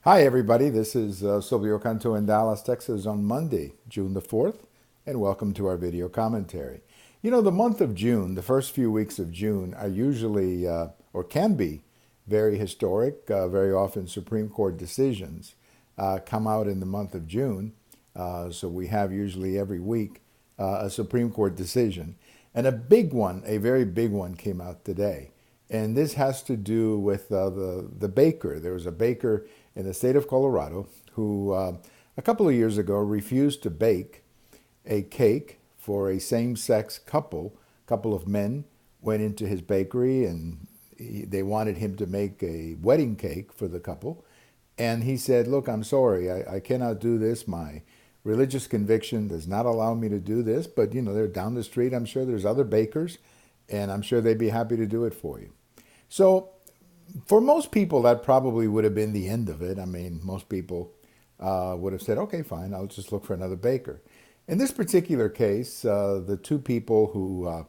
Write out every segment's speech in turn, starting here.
Hi, everybody. This is Silvio Canto in Dallas, Texas on Monday, June the 4th, and welcome to our video commentary. You know, the month of June, the first few weeks of June, are usually, or can be, very historic. Very often, Supreme Court decisions come out in the month of June. So we have usually every week a Supreme Court decision. And a big one, a very big one, came out today. And this has to do with the baker. There was a baker in the state of Colorado who a couple of years ago refused to bake a cake for a same-sex couple of men went into his bakery and they wanted him to make a wedding cake for the couple. And he said, look, I'm sorry, I cannot do this. My religious conviction does not allow me to do this, but you know, they're down the street. I'm sure there's other bakers and I'm sure they'd be happy to do it for you. So for most people, that probably would have been the end of it. I mean, most people would have said, okay, fine, I'll just look for another baker. In this particular case, the two people who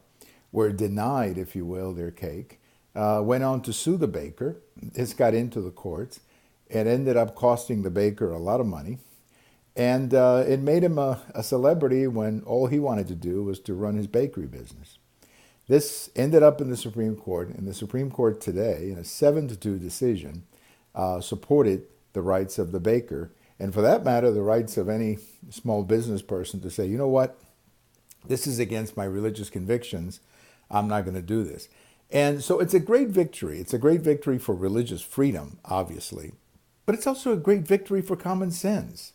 were denied, if you will, their cake, went on to sue the baker. This got into the courts. It ended up costing the baker a lot of money. And it made him a celebrity when all he wanted to do was to run his bakery business. This ended up in the Supreme Court, and the Supreme Court today, in a 7-2 decision, supported the rights of the baker, and for that matter, the rights of any small business person to say, you know what, this is against my religious convictions, I'm not going to do this. And so it's a great victory. It's a great victory for religious freedom, obviously, but it's also a great victory for common sense.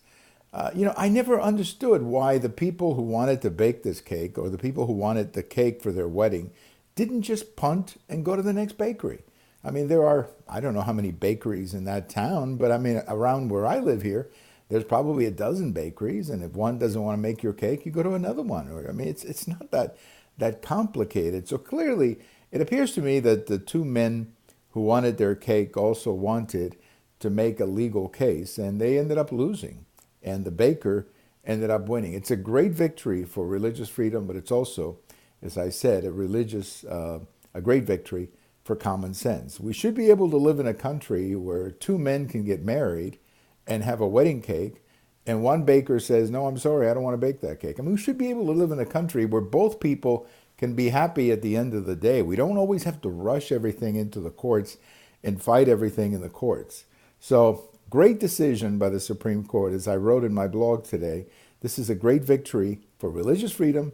I never understood why the people who wanted to bake this cake or the people who wanted the cake for their wedding didn't just punt and go to the next bakery. I mean, there are, I don't know how many bakeries in that town, but I mean, around where I live here, there's probably a dozen bakeries. And if one doesn't want to make your cake, you go to another one. Or, I mean, it's not that complicated. So clearly, it appears to me that the two men who wanted their cake also wanted to make a legal case, and they ended up losing and the baker ended up winning. It's a great victory for religious freedom, but it's also, as I said, a great victory for common sense. We should be able to live in a country where two men can get married and have a wedding cake, and one baker says, no, I'm sorry, I don't want to bake that cake. I mean, we should be able to live in a country where both people can be happy at the end of the day. We don't always have to rush everything into the courts and fight everything in the courts. So, great decision by the Supreme Court. As I wrote in my blog today, this is a great victory for religious freedom,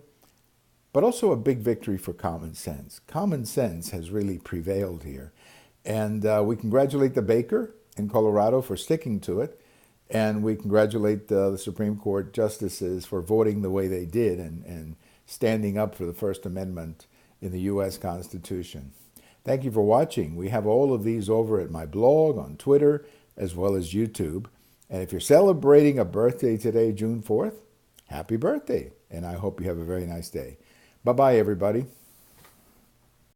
but also a big victory for common sense. Common sense has really prevailed here. And we congratulate the baker in Colorado for sticking to it. And we congratulate the Supreme Court justices for voting the way they did and standing up for the First Amendment in the U.S. Constitution. Thank you for watching. We have all of these over at my blog, on Twitter, as well as YouTube. And if you're celebrating a birthday today, June 4th, happy birthday. And I hope you have a very nice day. Bye-bye, everybody.